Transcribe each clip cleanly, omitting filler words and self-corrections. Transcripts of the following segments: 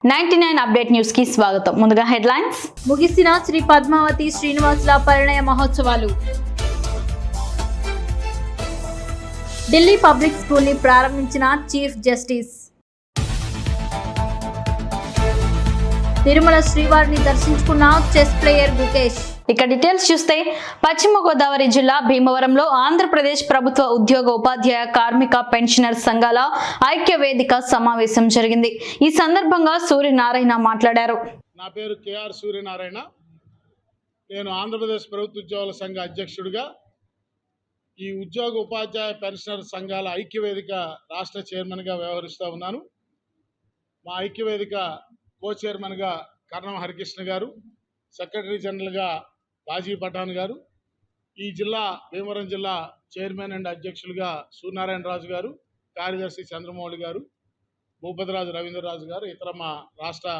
99 update news కి స్వాగతం. ముందుగా హెడ్లైన్స్. ముగిసిన శ్రీ పద్మావతి శ్రీనివాసుల పరిణయ మహోత్సవాలు. ఢిల్లీ పబ్లిక్ స్కూల్ ని ప్రారంభించిన చీఫ్ జస్టిస్. తిరుమల శ్రీవారిని దర్శించుకున్న చెస్ ప్లేయర్ గుకేష్. ఇక డీటెయిల్స్ చూస్తే పశ్చిమ గోదావరి జిల్లా భీమవరంలో ఆంధ్రప్రదేశ్ ప్రభుత్వ ఉద్యోగ ఉపాధ్యాయ కార్మిక పెన్షనర్ సంఘాల ఐక్య వేదిక సమావేశం జరిగింది. ఈ సందర్భంగా సూర్యనారాయణ మాట్లాడారు. నా పేరు కేఆర్ సూర్యనారాయణ. నేను ఆంధ్రప్రదేశ్ ప్రభుత్వ ఉద్యోగుల సంఘ అధ్యక్షుడిగా ఈ ఉద్యోగ ఉపాధ్యాయ పెన్షనర్ సంఘాల ఐక్య వేదిక రాష్ట్ర చైర్మన్గా వ్యవహరిస్తూ ఉన్నాను. మా ఐక్య వేదిక కో చైర్మన్గా కర్ణం హరికృష్ణ గారు, సెక్రటరీ జనరల్గా రాజీవ్ పఠాన్ గారు, ఈ జిల్లా భీమవరం జిల్లా చైర్మన్ అండ్ అధ్యక్షులుగా సూర్యనారాయణ రాజు గారు, కార్యదర్శి చంద్రమౌళి గారు, భూపతిరాజు రవీంద్రరాజు గారు, ఇతర మా రాష్ట్ర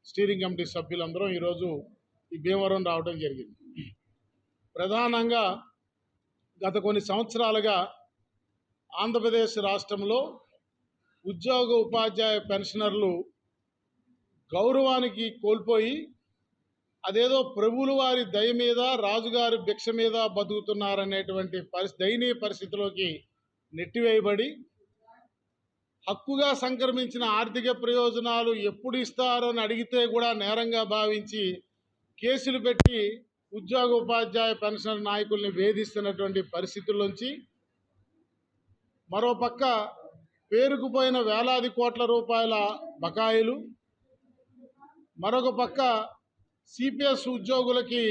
స్టీరింగ్ కమిటీ సభ్యులందరం ఈరోజు ఈ భీమవరం రావడం జరిగింది. ప్రధానంగా గత కొన్ని సంవత్సరాలుగా ఆంధ్రప్రదేశ్ రాష్ట్రంలో ఉద్యోగ ఉపాధ్యాయ పెన్షనర్లు గౌరవానికి కోల్పోయి అదేదో ప్రభువుల వారి దయ మీద, రాజుగారి భిక్ష మీద బతుకుతున్నారనేటువంటి దయనీయ పరిస్థితిలోకి నెట్టివేయబడి హక్కుగా సంక్రమించిన ఆర్థిక ప్రయోజనాలు ఎప్పుడు ఇస్తారో అని అడిగితే కూడా నేరంగా భావించి కేసులు పెట్టి ఉద్యోగ ఉపాధ్యాయ పెన్షనర్ నాయకుల్ని వేధిస్తున్నటువంటి పరిస్థితుల్లోంచి మరోపక్క పేరుకుపోయిన వేలాది కోట్ల రూపాయల బకాయిలు, మరొక పక్క సిపిఎస్ ఉద్యోగులకి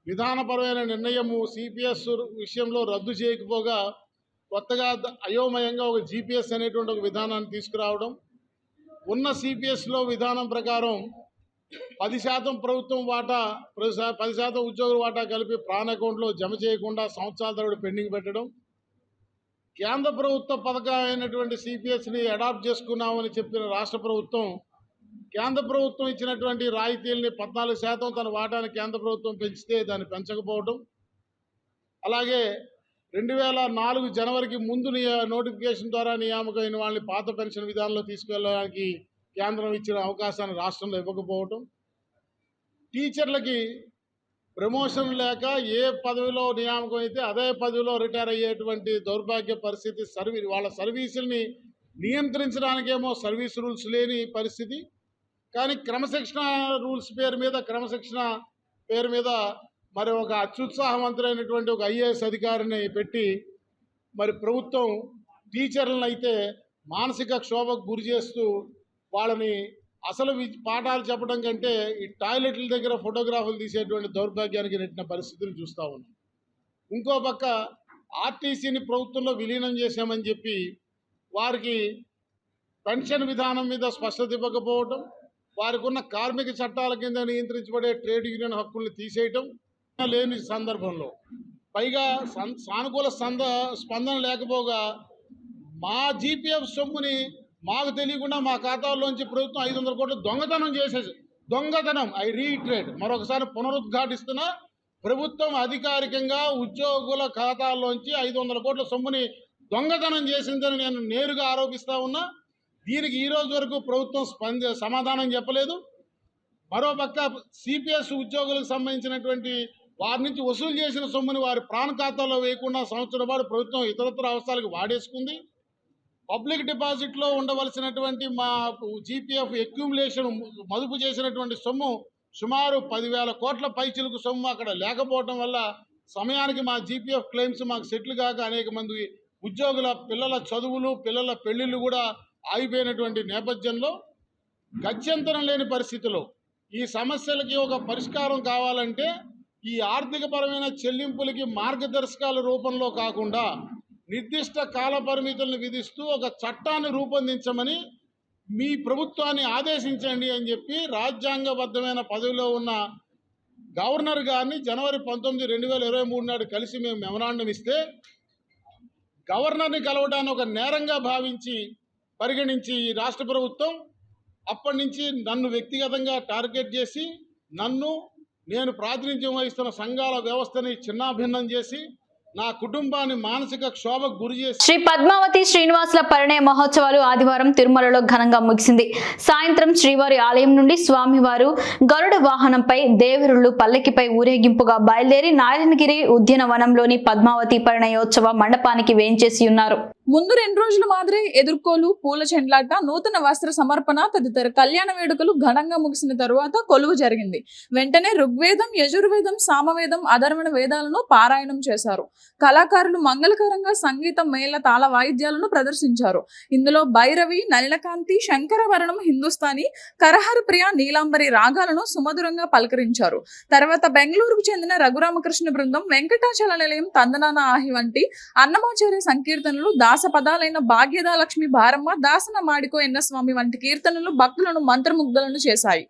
విధానపరమైన నిర్ణయము సిపిఎస్ విషయంలో రద్దు చేయకపోగా కొత్తగా అయోమయంగా ఒక జిపిఎస్ అనేటువంటి ఒక విధానాన్ని తీసుకురావడం, ఉన్న సిపిఎస్లో విధానం ప్రకారం 10% ప్రభుత్వం వాటా 10% ఉద్యోగుల వాటా కలిపి ప్రాణ అకౌంట్లో జమ చేయకుండా సంవత్సరాల తరబడి పెండింగ్ పెట్టడం, కేంద్ర ప్రభుత్వ పథకం అయినటువంటి సిపిఎస్ని అడాప్ట్ చేసుకున్నామని చెప్పిన రాష్ట్ర ప్రభుత్వం కేంద్ర ప్రభుత్వం ఇచ్చినటువంటి రాయితీల్ని 14% తన వాటాని కేంద్ర ప్రభుత్వం పెంచితే దాన్ని పెంచకపోవడం, అలాగే 2004 జనవరికి ముందు నోటిఫికేషన్ ద్వారా నియామకమైన వాళ్ళని పాత పెన్షన్ విధానంలో తీసుకెళ్ళడానికి కేంద్రం ఇచ్చిన అవకాశాన్ని రాష్ట్రంలో ఇవ్వకపోవడం, టీచర్లకి ప్రమోషన్ లేక ఏ పదవిలో నియామకం అయితే అదే పదవిలో రిటైర్ అయ్యేటువంటి దౌర్భాగ్య పరిస్థితి, వాళ్ళ సర్వీసుల్ని నియంత్రించడానికేమో సర్వీస్ రూల్స్ లేని పరిస్థితి, కానీ క్రమశిక్షణ రూల్స్ క్రమశిక్షణ పేరు మీద మరి ఒక అత్యుత్సాహవంతులైనటువంటి ఒక ఐఏఎస్ అధికారిని పెట్టి మరి ప్రభుత్వం టీచర్లను అయితే మానసిక క్షోభకు గురి చేస్తూ వాళ్ళని అసలు పాఠాలు చెప్పడం కంటే ఈ టాయిలెట్ల దగ్గర ఫోటోగ్రాఫ్లు తీసేటువంటి దౌర్భాగ్యానికి నెట్టిన పరిస్థితులు చూస్తూ ఉన్నాం. ఇంకో పక్క ఆర్టీసీని ప్రభుత్వంలో విలీనం చేశామని చెప్పి వారికి పెన్షన్ విధానం మీద స్పష్టత ఇవ్వకపోవటం, వారికి ఉన్న కార్మిక చట్టాల కింద నియంత్రించబడే ట్రేడ్ యూనియన్ హక్కుల్ని తీసేయటం లేని సందర్భంలో పైగా సానుకూల స్పందన లేకపోగా మా జీపీఎఫ్ సొమ్ముని మాకు తెలియకుండా మా ఖాతాల్లోంచి ప్రభుత్వం 500 కోట్లు దొంగతనం చేసేసి ఐ రీట్రేట్ మరొకసారి పునరుద్ఘాటిస్తున్న ప్రభుత్వం అధికారికంగా ఉద్యోగుల ఖాతాల్లోంచి 500 కోట్ల సొమ్ముని దొంగతనం చేసిందని నేను నేరుగా ఆరోపిస్తా ఉన్నా. దీనికి ఈ రోజు వరకు ప్రభుత్వం సమాధానం చెప్పలేదు. మరోపక్క సిపిఎస్ ఉద్యోగులకు సంబంధించినటువంటి వారి నుంచి వసూలు చేసిన సొమ్ముని వారి ప్రాణ ఖాతాలో వేయకుండా సంవత్సరం పాటు ప్రభుత్వం ఇతరత్ర అవసరాలకు వాడేసుకుంది. పబ్లిక్ డిపాజిట్లో ఉండవలసినటువంటి మా జీపీఎఫ్ అక్యూములేషన్ మదుపు చేసినటువంటి సొమ్ము సుమారు 10,000 కోట్ల పైచిలకు సొమ్ము అక్కడ లేకపోవడం వల్ల సమయానికి మా జీపీఎఫ్ క్లెయిమ్స్ మాకు సెటిల్ కాక అనేక మంది ఉద్యోగుల పిల్లల చదువులు, పిల్లల పెళ్లిళ్ళు కూడా ఆగిపోయినటువంటి నేపథ్యంలో గత్యంతరం లేని పరిస్థితిలో ఈ సమస్యలకి ఒక పరిష్కారం కావాలంటే ఈ ఆర్థికపరమైన చెల్లింపులకి మార్గదర్శకాల రూపంలో కాకుండా నిర్దిష్ట కాల పరిమితులను విధిస్తూ ఒక చట్టాన్ని రూపొందించమని మీ ప్రభుత్వాన్ని ఆదేశించండి అని చెప్పి రాజ్యాంగబద్ధమైన పదవిలో ఉన్న గవర్నర్ గారిని జనవరి 19, 2023 నాడు కలిసి మేము మెమరాండం ఇస్తే గవర్నర్ని కలవడాన్ని ఒక నేరంగా భావించి పరిగణించి ఈ రాష్ట్ర ప్రభుత్వం అప్పటి నుంచి నన్ను వ్యక్తిగతంగా టార్గెట్ చేసి నేను ప్రాతినిధ్యం వహిస్తున్న సంఘాల వ్యవస్థని చిన్నాభిన్నం చేసి నా కుటుంబాన్ని మానసిక క్షోభకు గురి చేసి శ్రీ పద్మావతి శ్రీనివాసుల పరిణయ మహోత్సవాలు ఆదివారం తిరుమలలో ఘనంగా ముగిసింది. సాయంత్రం శ్రీవారి ఆలయం నుండి స్వామివారు గరుడ వాహనంపై దేవరులు పల్లకిపై ఊరేగింపుగా బయలుదేరి నారాయణగిరి ఉద్యానవనంలోని పద్మావతి పరిణయోత్సవ మండపానికి వేంచేసి ఉన్నారు. ముందు 2 రోజుల మాదిరి ఎదుర్కోలు, పూల చెండ్లాట, నూతన వస్త్ర సమర్పణ తదితర కళ్యాణ వేడుకలు ఘనంగా ముగిసిన తరువాత కొలువు జరిగింది. వెంటనే ఋగ్వేదం, యజుర్వేదం, సామవేదం, అధర్వణ వేదాలను పారాయణం చేశారు. కళాకారులు మంగళకరంగా సంగీతం, మేళ, తాళ వాయిద్యాలను ప్రదర్శించారు. ఇందులో భైరవి, నలినకాంతి, శంకరవరణం, హిందుస్థానీ, కరహర ప్రియ, నీలాంబరి రాగాలను సుమధురంగా పలకరించారు. తర్వాత బెంగళూరుకు చెందిన రఘురామకృష్ణ బృందం, వెంకటాచల నిలయం, తందనాన ఆహి వంటి అన్నమాచార్య సంకీర్తనలు, దాస పదాలైన భాగ్యదా లక్ష్మి భారమ్మ, దాసన మాడికో ఎన్నస్వామి వంటి కీర్తనలు భక్తులను మంత్రముగ్ధులను చేశాయి.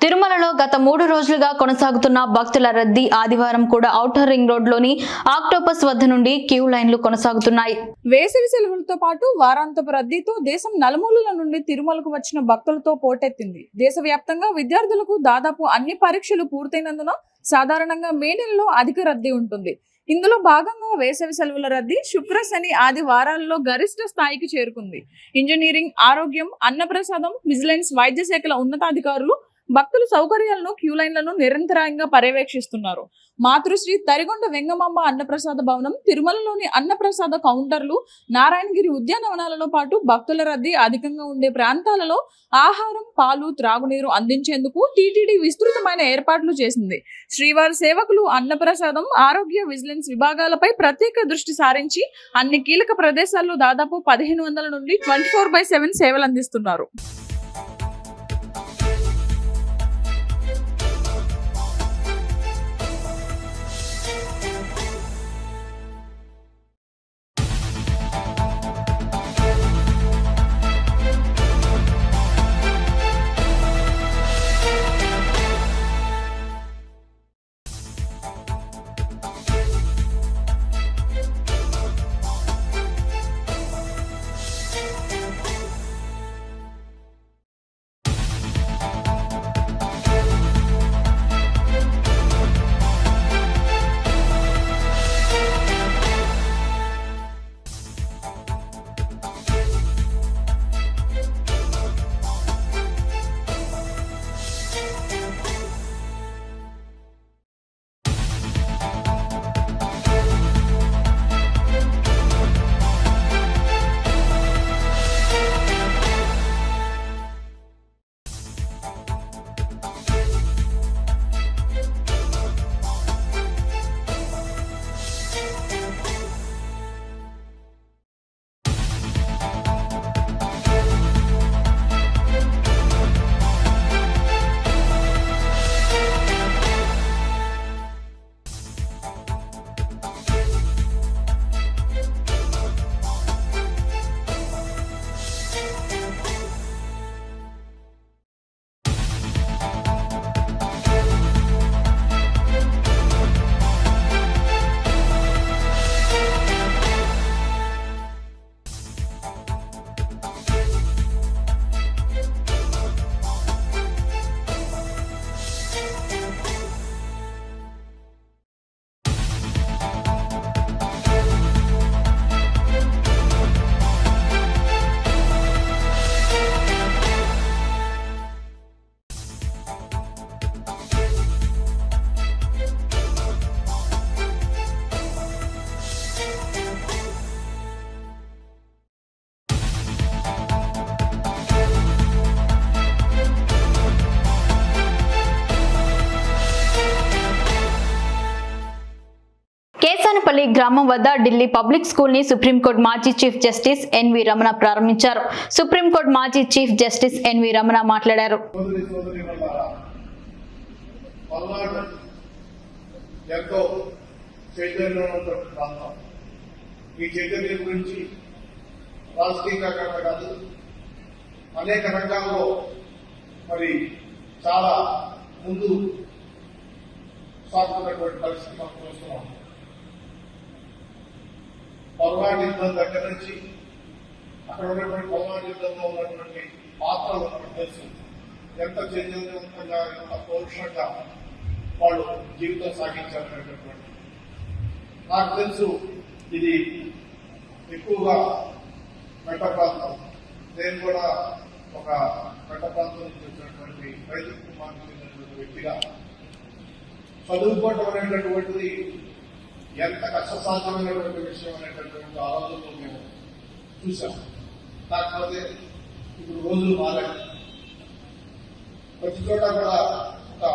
తిరుమలలో గత 3 రోజులుగా కొనసాగుతున్న భక్తుల రద్దీ ఆదివారం కూడా ఔటర్ రింగ్ రోడ్ లోని ఆక్టోపస్ వద్ద నుండి క్యూ లైన్లు కొనసాగుతున్నాయి. వేసవి సెలవులతో పాటు వారాంతపు రద్దీతో దేశం నలుమూలల నుండి తిరుమలకు వచ్చిన భక్తులతో పోటెత్తింది. దేశవ్యాప్తంగా విద్యార్థులకు దాదాపు అన్ని పరీక్షలు పూర్తయినందున సాధారణంగా మే నెలలో అధిక రద్దీ ఉంటుంది. ఇందులో భాగంగా వేసవి సెలవుల రద్దీ శుక్ర, శని, ఆది వారాల్లో గరిష్ట స్థాయికి చేరుకుంది. ఇంజనీరింగ్, ఆరోగ్యం, అన్నప్రసాదం, విజిలెన్స్, వైద్య శాఖల ఉన్నతాధికారులు భక్తుల సౌకర్యాలను, క్యూ లైన్లను నిరంతరాయంగా పర్యవేక్షిస్తున్నారు. మాతృశ్రీ తరిగొండ వెంగమాంబ అన్నప్రసాద భవనం, తిరుమలలోని అన్నప్రసాద కౌంటర్లు, నారాయణగిరి ఉద్యానవనాలలో పాటు భక్తుల రద్దీ అధికంగా ఉండే ప్రాంతాలలో ఆహారం, పాలు, త్రాగునీరు అందించేందుకు టీటీడీ విస్తృతమైన ఏర్పాట్లు చేసింది. శ్రీవారి సేవకులు అన్నప్రసాదం, ఆరోగ్య, విజిలెన్స్ విభాగాలపై ప్రత్యేక దృష్టి సారించి అన్ని కీలక ప్రదేశాల్లో దాదాపు 1500 నుండి 24/7 సేవలు అందిస్తున్నారు. కేసానపల్లి గ్రామం వద్ద ఢిల్లీ పబ్లిక్ స్కూల్ ని సుప్రీంకోర్టు మాజీ చీఫ్ జస్టిస్ ఎన్వి రమణ ప్రారంభించారు. సుప్రీంకోర్టు మాజీ చీఫ్ జస్టిస్ ఎన్వి రమణ మాట్లాడారు. అనేక రంగాల్లో మరి చాలా ముందు సాగుతున్నటువంటి పరిస్థితి మనం చూస్తున్నాం. పల్నాడు యుద్ధం దగ్గర నుంచి అక్కడ ఉన్నటువంటి పల్నాడు యుద్ధంలో ఉన్నటువంటి పాత్రలు మనకు తెలుసు. ఎంత చైతన్యవంతంగా, ఎంత పౌరుషంగా వాళ్ళు జీవితం సాగించాలనేటటువంటి నాకు తెలుసు. ఇది ఎక్కువగా మెట్ట ప్రాంతం. నేను కూడా ఒక మెట్ట ప్రాంతం నుంచి వచ్చినటువంటి రైతు కుటుంబానికి చెందినటువంటి వ్యక్తిగా చదువుకోవటం అనేటటువంటిది ఎంత కష్టసాధ్యమైనటువంటి విషయం అనేటటువంటి ఆలోచనలో మేము చూసాం. కాకపోతే ఇప్పుడు రోజులు మారాయి. ప్రతి చోట కూడా ఒక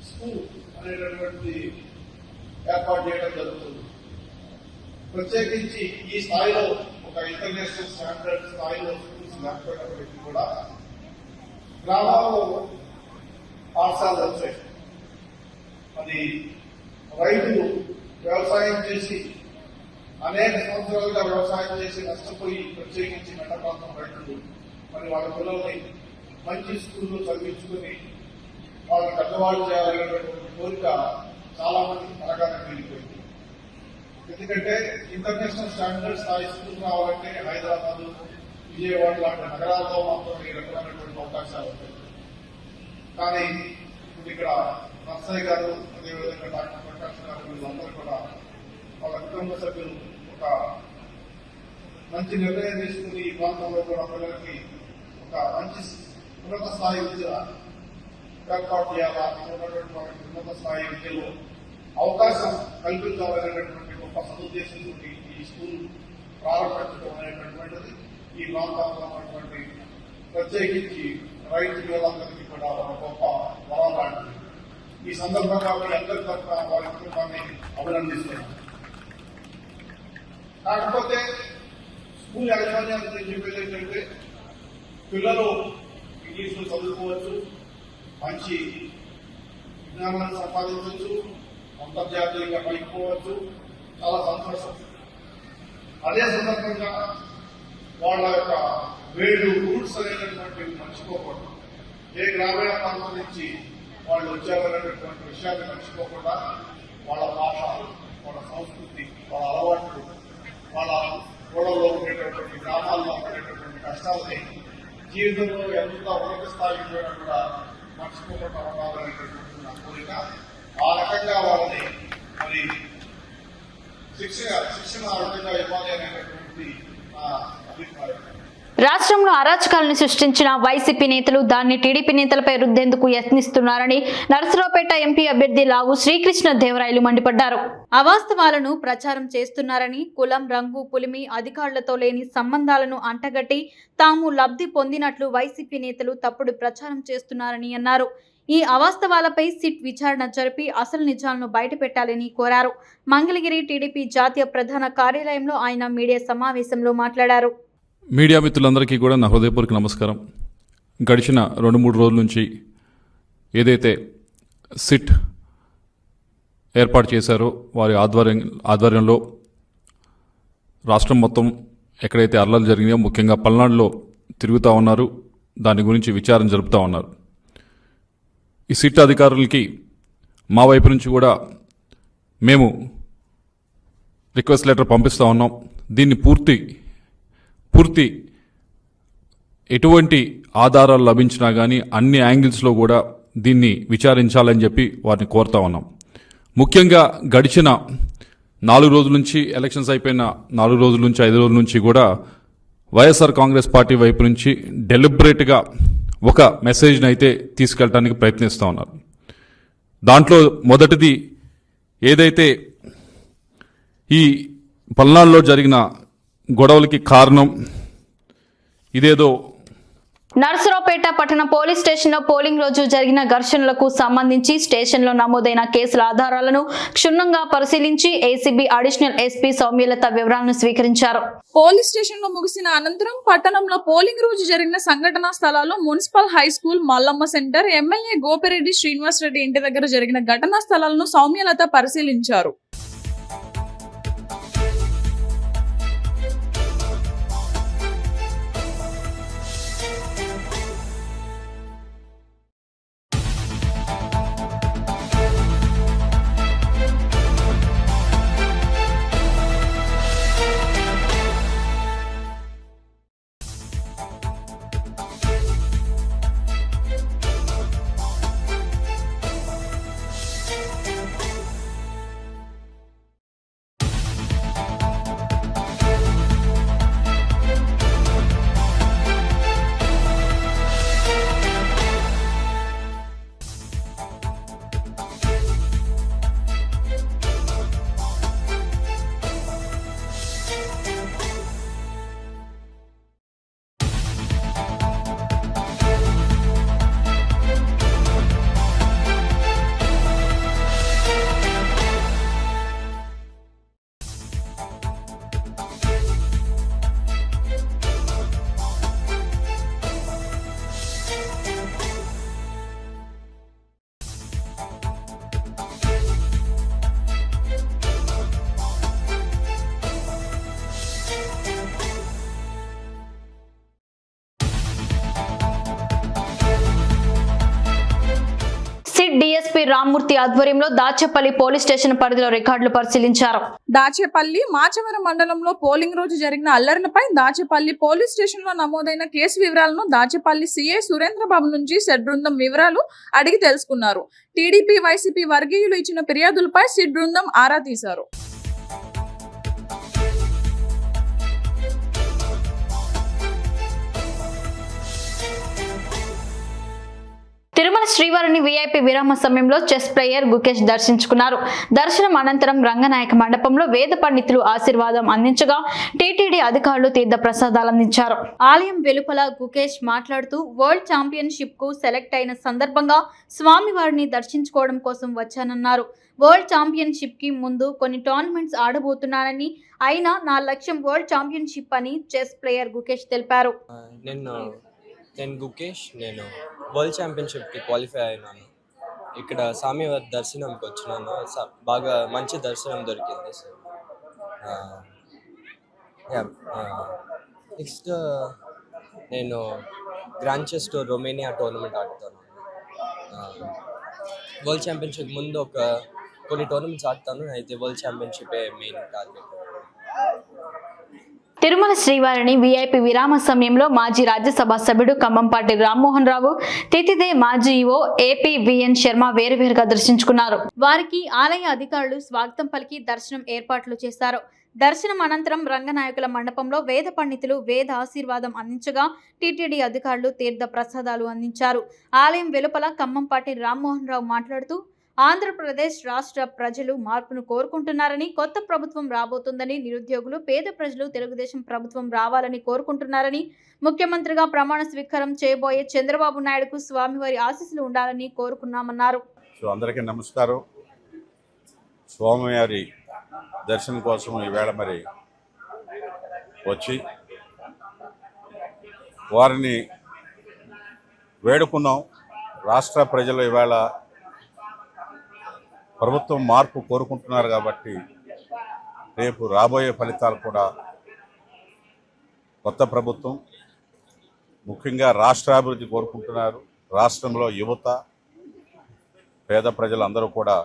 స్కూల్ అనేటటువంటి ఏర్పాటు చేయడం జరుగుతుంది. ప్రత్యేకించి ఈ స్థాయిలో ఒక ఇంటర్నేషనల్ స్టాండర్డ్ స్థాయిలో స్కూల్స్ లేకపోయినప్పటికీ కూడా గ్రామాల్లో పాఠశాలలు వచ్చాయి. అది రైతులు వ్యవసాయం చేసి అనేక సంవత్సరాలుగా వ్యవసాయం చేసి నష్టపోయి ప్రత్యేకించి మెట్ట ప్రాంతం రైతులు మరి వాళ్ళ పిల్లల్ని మంచి స్కూల్లో చదివించుకుని వాళ్ళని పెద్దవాళ్ళు చేయాలనేటువంటి కోరిక చాలా మందికి కలగానే వెళ్ళిపోయింది. ఎందుకంటే ఇంటర్నేషనల్ స్టాండర్డ్ స్థాయి స్కూల్ రావాలంటే హైదరాబాద్, విజయవాడ లాంటి నగరాల్లో మాత్రం ఈ రకమైనటువంటి అవకాశాలు ఉంటాయి. కానీ ఇప్పుడు ఇక్కడ నర్సయ్య గారు, అదేవిధంగా డాక్టర్ ప్రకాష్ గారు, వీళ్ళందరూ కూడా వాళ్ళ కుటుంబ సభ్యులు ఒక మంచి నిర్ణయం తీసుకుని ఈ ప్రాంతంలో కూడా పిల్లలకి ఒక మంచి ఉన్నత స్థాయి విద్య ఏర్పాటు చేయాలా, ఉన్నటువంటి వాళ్ళకి ఉన్నత స్థాయి విద్యలో అవకాశం కల్పించాలనేటటువంటి గొప్ప సదుద్దేశంతో ఈ స్కూల్ ప్రారంభించడం అనేటటువంటిది ఈ ప్రాంతంలో ఉన్నటువంటి ప్రత్యేకించి రైతు పిల్లలందరికీ కూడా ఒక గొప్ప వరం లాంటిది. ఈ సందర్భంగా మీ అందరి తరఫున వారి కుటుంబాన్ని అభినందిస్తున్నాను. కాకపోతే స్కూల్ యాజమాన్యానికి చెప్పేది ఏంటంటే పిల్లలు ఇంగ్లీష్లో చదువుకోవచ్చు, మంచి విజ్ఞానాన్ని సంపాదించవచ్చు, అంతర్జాతీయంగా పైకిపోవచ్చు, చాలా సంతోషం. అదే సందర్భంగా వాళ్ళ యొక్క వేడు రూట్స్ అనేటటువంటివి మర్చిపోకూడదు. ఏ గ్రామీణ ప్రాంతం నుంచి వాళ్ళు వచ్చారనేటటువంటి విషయాన్ని మర్చిపోకుండా వాళ్ళ భాష, వాళ్ళ సంస్కృతి, వాళ్ళ అలవాట్లు, వాళ్ళ గోడల్లో ఉండేటటువంటి గ్రామాల్లో ఉండేటటువంటి కష్టాలని జీవితంలో ఎంత ఉన్నత స్థాయికి పోయినా కూడా మర్చిపోకుండా ఉండాలనేటటువంటి నా కోరిక. ఆ రకంగా వాళ్ళని మరి శిక్షణ ఆ విధంగా ఇవ్వాలి అనేటటువంటి నా అభిప్రాయం. రాష్ట్రంలో అరాచకాలను సృష్టించిన వైసీపీ నేతలు దాన్ని టీడీపీ నేతలపై రుద్దేందుకు యత్నిస్తున్నారని నరసరావుపేట ఎంపీ అభ్యర్థి లావు శ్రీకృష్ణ దేవరాయలు మండిపడ్డారు. అవాస్తవాలను ప్రచారం చేస్తున్నారని, కులం, రంగు, పులిమి, అధికారులతో లేని సంబంధాలను అంటగట్టి తాము లబ్ధి పొందినట్లు వైసీపీ నేతలు తప్పుడు ప్రచారం చేస్తున్నారని అన్నారు. ఈ అవాస్తవాలపై సిట్ విచారణ జరిపి అసలు నిజాలను బయటపెట్టాలని కోరారు. మంగళగిరి టీడీపీ జాతీయ ప్రధాన కార్యాలయంలో ఆయన మీడియా సమావేశంలో మాట్లాడారు. మీడియా మిత్రులందరికీ కూడా నా హృదయపూర్వక నమస్కారం. గడిచిన 2-3 రోజుల నుంచి ఏదైతే సిట్ ఏర్పాటు చేశారో వారి ఆధ్వర్యంలో రాష్ట్రం మొత్తం ఎక్కడైతే అల్లర్లు జరిగినాయో ముఖ్యంగా పల్నాడులో తిరుగుతూ ఉన్నారు. దాని గురించి విచారణ జరుపుతూ ఉన్నారు. ఈ సిట్ అధికారులకి మా వైపు నుంచి కూడా మేము రిక్వెస్ట్ లెటర్ పంపిస్తూ ఉన్నాం. దీన్ని పూర్తి ఎటువంటి ఆధారాలు లభించినా కానీ అన్ని యాంగిల్స్లో కూడా దీన్ని విచారించాలని చెప్పి వారిని కోరుతా ఉన్నాం. ముఖ్యంగా గడిచిన 4 రోజుల నుంచి, ఎలక్షన్స్ అయిపోయిన 4 రోజుల నుంచి 5 రోజుల నుంచి కూడా వైఎస్ఆర్ కాంగ్రెస్ పార్టీ వైపు నుంచి డెలిబరేట్గా ఒక మెసేజ్ని అయితే తీసుకెళ్ళడానికి ప్రయత్నిస్తూ ఉన్నారు. దాంట్లో మొదటిది ఏదైతే ఈ పల్నాడులో జరిగిన గొడవలకి కారణం ఇదేదో నరసరావుపేట పట్టణ పోలీస్ స్టేషన్లో పోలింగ్ రోజు జరిగిన ఘర్షణలకు సంబంధించి స్టేషన్లో నమోదైన కేసుల ఆధారాలను క్షుణ్ణంగా పరిశీలించి ఏసీబీ అడిషనల్ ఎస్పీ సౌమ్యలత వివరాలను స్వీకరించారు. పోలీస్ స్టేషన్ లో ముగిసిన అనంతరం పట్టణంలో పోలింగ్ రోజు జరిగిన సంఘటనా స్థలాల్లో municipal high school, Mallamma centre, MLA Gopireddy Srinivasareddy ఇంటి దగ్గర జరిగిన ఘటనా స్థలాలను సౌమ్యలత పరిశీలించారు. రామ్మూర్తి ఆధ్వర్యంలో దాచేపల్లి పోలీస్ స్టేషన్ పరిధిలో రికార్డులు పరిశీలించారు. దాచేపల్లి మాచవరం మండలంలో పోలింగ్ రోజు జరిగిన అల్లర్లపై దాచేపల్లి పోలీస్ స్టేషన్ లో నమోదైన కేసు వివరాలను దాచేపల్లి సీఐ సురేంద్రబాబు నుంచి సెడ్ బృందం వివరాలు అడిగి తెలుసుకున్నారు. టీడీపీ వైసీపీ వర్గీయులు ఇచ్చిన ఫిర్యాదులపై సిడ్ బృందం ఆరా తీశారు. తిరుమల శ్రీవారిని వీఐపీ విరామ సమయంలో చెస్ ప్లేయర్ గుకేష్ దర్శించుకున్నారు. దర్శనం అనంతరం రంగనాయక మండపంలో వేద పండితులు ఆశీర్వాదం అందించగా టీటీడీ అధికారులు తీర్థ ప్రసాదాలు అందించారు. ఆలయం వెలుపల గుకేష్ మాట్లాడుతూ వరల్డ్ ఛాంపియన్షిప్ కు సెలెక్ట్ అయిన సందర్భంగా స్వామివారిని దర్శించుకోవడం కోసం వచ్చానన్నారు. వరల్డ్ ఛాంపియన్షిప్ కి ముందు కొన్ని టోర్నమెంట్స్ ఆడబోతున్నానని, అయినా నా లక్ష్యం వరల్డ్ ఛాంపియన్షిప్ అని చెస్ ప్లేయర్ గుకేష్ తెలిపారు. నేను గుకేష్, నేను వరల్డ్ ఛాంపియన్షిప్కి క్వాలిఫై అయినాను. ఇక్కడ స్వామివారి దర్శనంకి వచ్చినాను. బాగా మంచి దర్శనం దొరికింది. నెక్స్ట్ నేను గ్రాండ్ చెస్ రొమేనియా టోర్నమెంట్ ఆడుతాను. వరల్డ్ ఛాంపియన్షిప్ ముందు కొన్ని టోర్నమెంట్స్ ఆడతాను. అయితే వరల్డ్ ఛాంపియన్షిపే మెయిన్ టార్గెట్. తిరుమల శ్రీవారిని వీఐపీ విరామ సమయంలో మాజీ రాజ్యసభ సభ్యుడు ఖమ్మంపాటి రామ్మోహన్ రావు, తితిదే మాజీ ఈవో ఏపీ విఎన్ శర్మ వేరువేరుగా దర్శించుకున్నారు. వారికి ఆలయ అధికారులు స్వాగతం పలికి దర్శనం ఏర్పాట్లు చేశారు. దర్శనం అనంతరం రంగనాయకుల మండపంలో వేద పండితులు వేద ఆశీర్వాదం అందించగా టీటీడీ అధికారులు తీర్థ ప్రసాదాలు అందించారు. ఆలయం వెలుపల ఖమ్మంపాటి రామ్మోహన్ రావు మాట్లాడుతూ, ఆంధ్రప్రదేశ్ రాష్ట్ర ప్రజలు మార్పును కోరుకుంటున్నారని, కొత్త ప్రభుత్వం రాబోతుందని, నిరుద్యోగులు పేద ప్రజలు తెలుగుదేశం ప్రభుత్వం రావాలని కోరుకుంటున్నారని, ముఖ్యమంత్రిగా ప్రమాణ స్వీకారం చేయబోయే చంద్రబాబు నాయుడుకు స్వామివారి ఆశీస్సులు ఉండాలని కోరుకున్నామన్నారు. అందరికీ నమస్కారం. స్వామివారి దర్శనం కోసం ఈవేళ మరి వచ్చి వారిని వేడుకున్నాం. రాష్ట్ర ప్రజలు ఈవేళ ప్రభుత్వం మార్పు కోరుకుంటున్నారు కాబట్టి రేపు రాబోయే ఫలితాలు కూడా కొత్త ప్రభుత్వం, ముఖ్యంగా రాష్ట్రాభివృద్ధి కోరుకుంటున్నారు. రాష్ట్రంలో యువత, పేద ప్రజలందరూ కూడా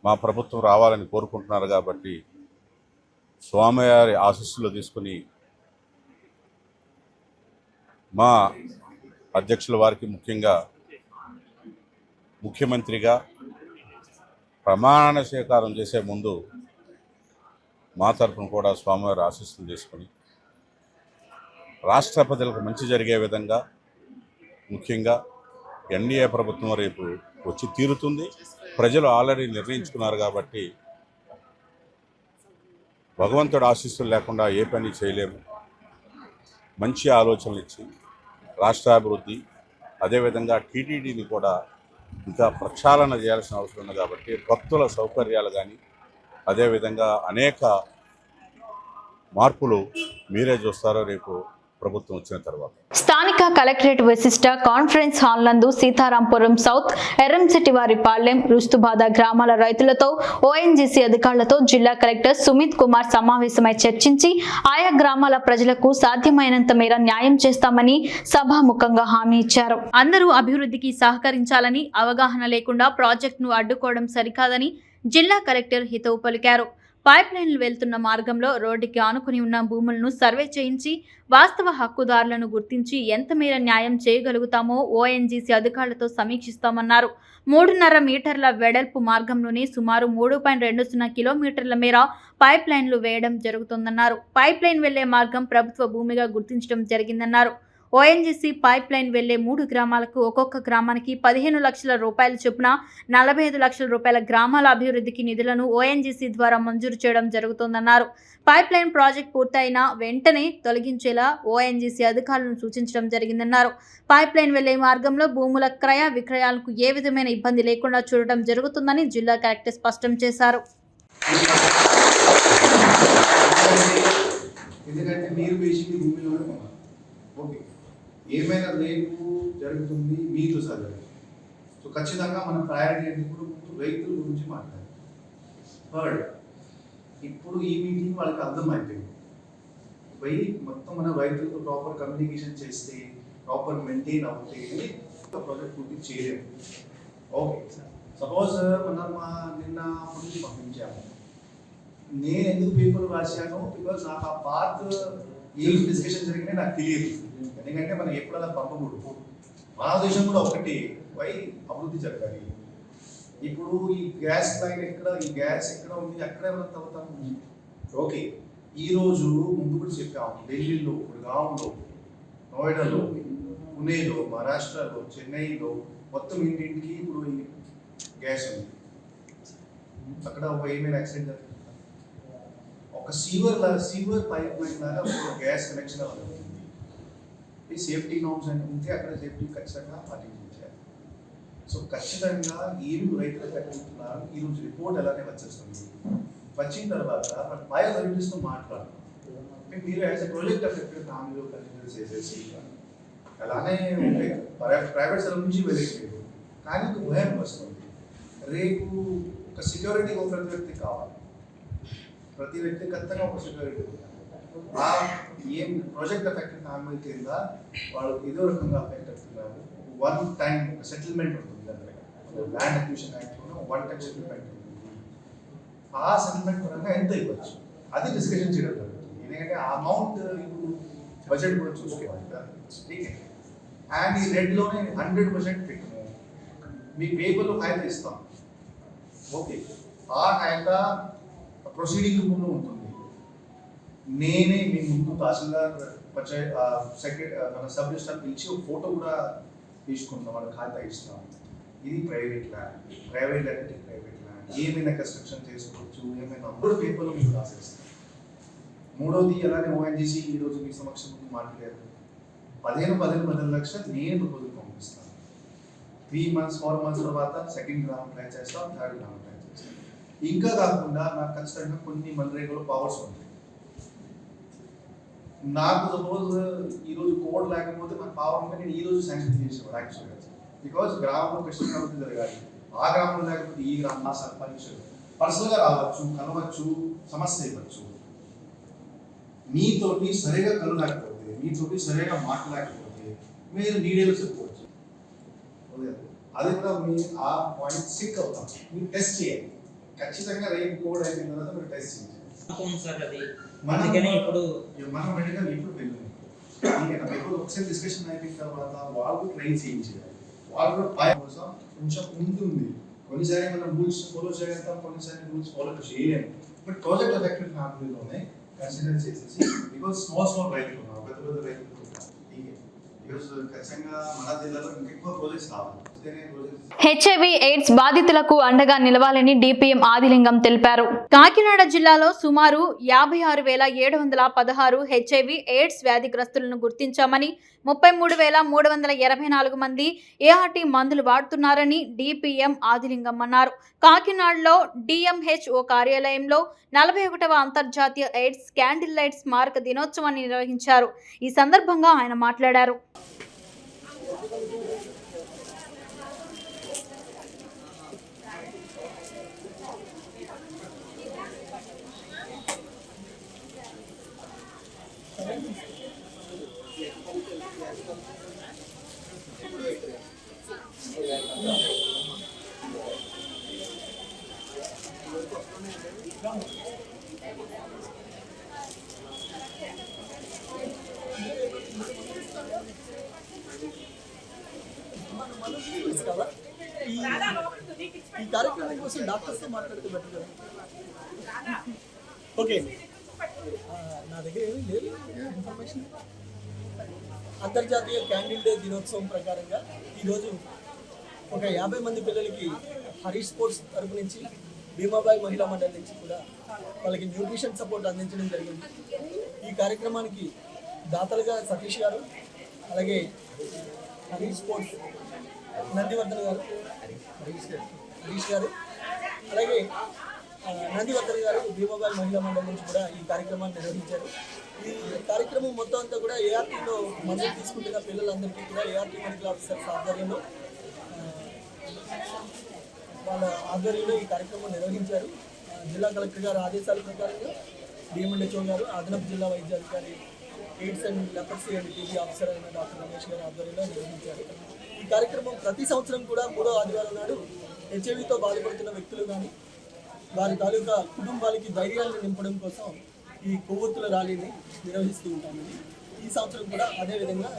మా ప్రభుత్వం రావాలని కోరుకుంటున్నారు కాబట్టి స్వామివారి ఆశీస్సులు తీసుకుని మా అధ్యక్షుల వారికి ముఖ్యంగా ముఖ్యమంత్రిగా ప్రమాణ స్వీకారం చేసే ముందు మా తరఫున కూడా స్వామివారి ఆశీస్సులు తీసుకుని రాష్ట్ర ప్రజలకు మంచి జరిగే విధంగా, ముఖ్యంగా ఎన్డీఏ ప్రభుత్వం రేపు వచ్చి తీరుతుంది. ప్రజలు ఆల్రెడీ నిర్ణయించుకున్నారు కాబట్టి భగవంతుడు ఆశీస్సులు లేకుండా ఏ పని చేయలేము. మంచి ఆలోచనలు ఇచ్చి రాష్ట్రాభివృద్ధి, అదేవిధంగా టీటీడీని కూడా ఇంకా ప్రక్షాళన చేయాల్సిన అవసరం ఉంది కాబట్టి భక్తుల సౌకర్యాలు కానీ, అదేవిధంగా అనేక మార్పులు మీరే చూస్తారో రేపు ప్రభుత్వం వచ్చిన తర్వాత. స్థానిక కలెక్టరేట్ విశిష్ట కాన్ఫరెన్స్ హాల్ నందు సీతారాంపురం సౌత్, ఎర్రంశెట్టివారిపాలెం, రుస్తుబాద గ్రామాల రైతులతో, ఓఎన్జీసీ అధికారులతో జిల్లా కలెక్టర్ సుమిత్ కుమార్ సమావేశమై చర్చించి ఆయా గ్రామాల ప్రజలకు సాధ్యమైనంత మేర న్యాయం చేస్తామని సభాముఖంగా హామీ ఇచ్చారు. అందరూ అభివృద్ధికి సహకరించాలని, అవగాహన లేకుండా ప్రాజెక్టును అడ్డుకోవడం సరికాదని జిల్లా కలెక్టర్ హితవు పలికారు. పైప్ లైన్లు వెళ్తున్న మార్గంలో రోడ్డుకి ఆనుకుని ఉన్న భూములను సర్వే చేయించి వాస్తవ హక్కుదారులను గుర్తించి ఎంత మేర న్యాయం చేయగలుగుతామో ఓఎన్జీసీ అధికారులతో సమీక్షిస్తామన్నారు. 3.5 మీటర్ల వెడల్పు మార్గంలోనే సుమారు 3.20 కిలోమీటర్ల మేర పైప్ లైన్లు వేయడం జరుగుతుందన్నారు. పైప్ లైన్ వెళ్లే మార్గం ప్రభుత్వ భూమిగా గుర్తించడం జరిగిందన్నారు. ఓఎన్జీసీ పైప్ లైన్ వెళ్లే 3 గ్రామాలకు ఒక్కొక్క గ్రామానికి 15 లక్షల రూపాయల చొప్పున 45 లక్షల రూపాయల గ్రామాల అభివృద్ధికి నిధులను ఓఎన్జీసీ ద్వారా మంజూరు చేయడం జరుగుతోందన్నారు. పైప్ లైన్ ప్రాజెక్ట్ పూర్తయిన వెంటనే తొలగించేలా ఓఎన్జీసీ అధికారులను సూచించడం జరిగిందన్నారు. పైప్ లైన్ వెళ్లే మార్గంలో భూముల క్రయ విక్రయాలకు ఏ విధమైన ఇబ్బంది లేకుండా చూడటం జరుగుతుందని జిల్లా కలెక్టర్ స్పష్టం చేశారు. ఏమైనా రేపు జరుగుతుంది మీతో సర్వే. సో ఖచ్చితంగా మన ప్రయారిటీ ఇప్పుడు రైతుల గురించి మాట్లాడాలి. థర్డ్, ఇప్పుడు ఈ మీటింగ్ వాళ్ళకి అర్థమైపోయింది. పోయి మొత్తం మన రైతులతో ప్రాపర్ కమ్యూనికేషన్ చేస్తే, ప్రాపర్ మెయింటైన్ అవుతే ప్రాజెక్ట్ పూర్తి చేయలేము. ఓకే, సపోజ్ మనం నిన్న ముందు పంపించాము. నేను ఎందుకు పేపర్ రాశాను? బికాజ్ నాకు ఆ పార్ట్ ఏం డిస్కషన్ జరిగినాయి నాకు తెలియదు. ఎందుకంటే మనం ఎప్పుడు అలా పంపకూడదు. మన దేశం కూడా ఒకటి వై అభివృద్ధి జరగాలి. ఇప్పుడు ఈ గ్యాస్ లైన్ ఎక్కడ, ఈ గ్యాస్ ఎక్కడ ఉంది, అక్కడే మనం తవ్వుతాము. ఓకే, ఈరోజు ముందు కూడా చెప్పాము, ఢిల్లీలో, గుర్గావ్లో, నోయిడాలో, పుణేలో, మహారాష్ట్రలో, చెన్నైలో మొత్తం ఇంటింటికి ఇప్పుడు ఈ గ్యాస్ ఉంది. అక్కడ ఏమైనా యాక్సిడెంట్ జరుగుతుంది? ఒక సీవర్ పైప్ లైన్ లాగా ఒక గ్యాస్ కనెక్షన్ అవుతుంది. ఈ సేఫ్టీ నామ్స్ అని ఉంటే అక్కడ సేఫ్టీ ఖచ్చితంగా పాటించాలి. సో ఖచ్చితంగా ఏమి రైతులు కట్టుకుంటున్నారు, ఈరోజు రిపోర్ట్ ఎలానే వచ్చేస్తుంది. వచ్చిన తర్వాత మన పై అథారిటీస్తో మాట్లాడతాం. మీరు యాజ్ ఎ ప్రాజెక్ట్ ఎఫెక్టెడ్ ఫ్యామిలీలో కన్సిడర్ చేసేసి అలానే ఉంటాయి. ప్రైవేట్ సెలవు నుంచి వెళ్ళలేదు, కానీ ఒక భయం వస్తుంది. రేపు ఒక సిక్యూరిటీ ఒక ప్రతి వ్యక్తి కావాలి. ప్రతి వ్యక్తి ఖచ్చితంగా ఒక సెక్యూరిటీ ఏం ప్రాజెక్ట్ ఎఫెక్టెడ్ ఫ్యామిలీ కింద వాళ్ళు ఏదో రకంగా అఫెక్ట్ అవుతున్నారు. వన్ టైం ఒక సెటిల్మెంట్ ఉంటుంది. ల్యాండ్ అక్విజిషన్ యాక్ట్లో వన్ టైం సెటిల్మెంట్ ఉంటుంది. ఆ సెటిల్మెంట్ పరంగా ఎంత ఇవ్వచ్చు అది డిస్కషన్ చేయడం జరుగుతుంది. ఎందుకంటే ఆ అమౌంట్ ఇప్పుడు బడ్జెట్ కూడా చూసుకోవాలి కదా. అండ్ ఈ రెడ్లోనే 100% పెట్టము. మీ పేపర్లో కాగితం ఇస్తాం. ఓకే, ఆ కాగితం ప్రొసీడింగ్ రూపంలో ఉంటుంది. నేనే మీ ముందు తహసీల్దార్ మన సబ్ రిజిస్టర్ పిలిచి ఒక ఫోటో కూడా తీసుకుంటాం, వాళ్ళ ఖాతా ఇస్తాం. ఇది ప్రైవేట్ ల్యాండ్ అంటే ప్రైవేట్ ల్యాండ్. ఏమైనా కన్స్ట్రక్షన్ చేసుకోవచ్చు, ఏమైనా అందరూ పేపర్లో మీకు రాసేస్తాం. మూడోది అలానే ఓఎన్జీసీ ఈరోజు మీ సమక్షం ముందు మాట్లాడారు. 15 లక్షలు నేను ప్రపోజల్ పంపిస్తాను. 3 months 4 months తర్వాత సెకండ్ గ్రామం ట్రై చేస్తాం, థర్డ్ గ్రామం ట్రై చేస్తాం. ఇంకా కాకుండా నాకు ఖచ్చితంగా కొన్ని మన్రేగాలో పవర్స్ ఉంటాయి. నాకు సపోజ్ ఈరోజు కోడ్ లేకపోతే మన పవర్ ఉంటే నేను ఈరోజు శాంక్షన్ చేసేవాడు యాక్చువల్గా. బికాజ్ గ్రామంలో కృష్ణ అభివృద్ధి జరగాలి. ఆ గ్రామంలో లేకపోతే ఈ గ్రామం సర్పంచ్ పర్సనల్గా రావచ్చు, కలవచ్చు, సమస్య ఇవ్వచ్చు. మీతోటి సరిగా కలవలేకపోతే, మీతోటి సరిగా మాట్లాడలేకపోతే మీరు నీడేలో చెప్పుకోవచ్చు. అది కూడా మీ ఆ పాయింట్ సిక్ అవుతాం. మీరు టెస్ట్ చేయాలి. ఖచ్చితంగా రేపు కోడ్ అయిన తర్వాత మీరు టెస్ట్ చేయాలి. మనం మెడికల్ ఇప్పుడు వెళ్ళాము. ఒకసారి డిస్కషన్ అయిపోయిన తర్వాత వాళ్ళు ట్రై చేయించాలి. వాళ్ళు కూడా పై కోసం కొంచెం ఉంటుంది. కొన్నిసారి మనం రూల్స్ ఫాలో చేయగలుగుతాం, కొన్నిసారి రూల్స్ ఫాలో చేయలేము. బట్ ప్రాజెక్ట్ ఎఫెక్టెడ్ ఫ్యామిలీలోనే కన్సిడర్ చేసేసి, బికాజ్ స్మాల్ రైతులు ఉన్నారు, పెద్ద రైతులు ఉన్నారు. ఈరోజు ఖచ్చితంగా మన జిల్లాలో ఇంకెక్కువ ప్రాజెక్ట్స్ కావాలి. హెచ్ఐవి ఎయిడ్స్ బాధితులకు అండగా నిలవాలని డిపిఎం ఆదిలింగం తెలిపారు. కాకినాడ జిల్లాలో సుమారు 56,716 హెచ్ఐవి ఎయిడ్స్ వ్యాధిగ్రస్తులను గుర్తించామని, 33,384 మంది ఏఆర్టీ మందులు వాడుతున్నారని డిపిఎం ఆదిలింగం అన్నారు. కాకినాడలో డిఎంహెచ్ఓ కార్యాలయంలో 41వ అంతర్జాతీయ ఎయిడ్స్ క్యాండిల్ లైట్ స్మారక దినోత్సవాన్ని నిర్వహించారు. ఈ సందర్భంగా ఆయన మాట్లాడారు. ఈ కార్యక్రమం కోసం డాక్టర్స్తో మాట్లాడితే బెటర్ కదా. ఓకే, నా దగ్గర ఏమీ లేదు ఇన్ఫర్మేషన్. అంతర్జాతీయ క్యాండిల్ డే దినోత్సవం ప్రకారంగా ఈరోజు ఒక 50 మంది పిల్లలకి హరీష్ స్పోర్ట్స్ తరపు నుంచి, భీమాబాయి మహిళా మండలి నుంచి కూడా వాళ్ళకి న్యూట్రిషన్ సపోర్ట్ అందించడం జరిగింది. ఈ కార్యక్రమానికి దాతలుగా సతీష్ గారు, అలాగే హరీష్ స్పోర్ట్స్ నందివర్ధన్ గారు, హరీష్ గారు, అలాగే నందివర్ధన్ గారు భీమాబాయి మహిళా మండలి నుంచి కూడా ఈ కార్యక్రమాన్ని నిర్వహించారు. ఈ కార్యక్రమం మొత్తం అంతా కూడా ఏఆర్టీలో మందులు తీసుకుంటున్న పిల్లలందరికీ కూడా ఏఆర్టీ మెడికల్ ఆఫీసర్స్ ఆధ్వర్యంలో వాళ్ళ ఆధ్వర్యంలో ఈ కార్యక్రమం నిర్వహించారు. జిల్లా కలెక్టర్ గారు ఆదేశాల ప్రకారంగా డిఎంఎండ్హెచ్ఓ గారు, అదనపు జిల్లా వైద్యాధికారి, AIDS and leprosy and TB officer అయిన డాక్టర్ రమేష్ గారు ఆధ్వర్యంలో నిర్వహించారు. ఈ కార్యక్రమం ప్రతి సంవత్సరం కూడా 3వ ఆదివారం నాడు హెచ్ఐవితో బాధపడుతున్న వ్యక్తులు కానీ వారి తాలూకా కుటుంబాలకి ధైర్యాన్ని నింపడం కోసం ఈ కొవ్వొత్తుల ర్యాలీని నిర్వహిస్తూ ఉంటామండి. ఈ సంవత్సరం కూడా అదేవిధంగా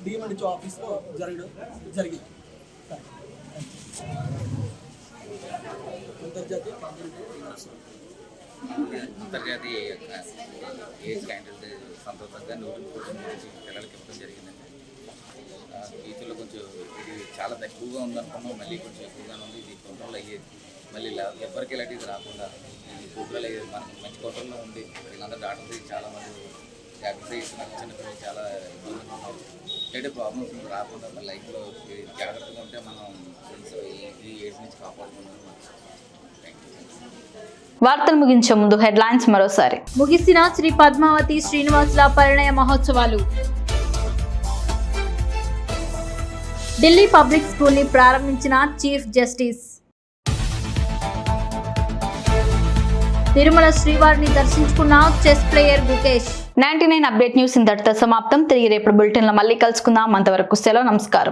డిఎంఎన్హెచ్ఓ ఆఫీస్లో జరగడం జరిగింది. అంతర్జాతీయ అంతర్జాతీయ ఏజ్ క్యాండిల్ సందర్భంగా నూతన కోచింగ్ గురించి పిల్లలకి ఇవ్వడం జరిగిందండి. ఈతుల్లో కొంచెం ఇది చాలా తక్కువగా ఉందనుకున్నాం, మళ్ళీ కొంచెం ఎక్కువగానే ఉంది. ఇది కంట్రోల్ అయ్యేది మళ్ళీ ఎవరికి ఇలాంటిది రాకుండా ఇది కంట్రోల్ అయ్యేది. మనకు మంచి కంట్రోల్లో ఉంది. వీళ్ళందరూ డాక్టర్స్ చాలామంది ఎక్సర్సైజ్ చిన్నపిల్లలు చాలా ఇబ్బందిగా ఉన్నారు. అంటే ప్రాబ్లమ్స్ రాకుండా మన లైఫ్లో జాగ్రత్తగా ఉంటే మనం ఈ ఏజ్ నుంచి కాపాడుకుంటాం. వార్తలు ముగించే ముందు హెడ్లైన్స్ మరోసారి. ముగిసిన శ్రీ పద్మావతి శ్రీనివాసుల పరిణయ మహోత్సవాలు. ఢిల్లీ పబ్లిక్ స్కూల్ ని ప్రారంభించిన చీఫ్ జస్టిస్. తిరుమల శ్రీవారిని దర్శించుకున్న chess player Gukesh. 99 update news ఇంతటితో సమాప్తం. తిరిగి రేపు బులెటిన్లో మళ్ళీ కలుసుకుందాం. అంతవరకు సెలవు. నమస్కారం.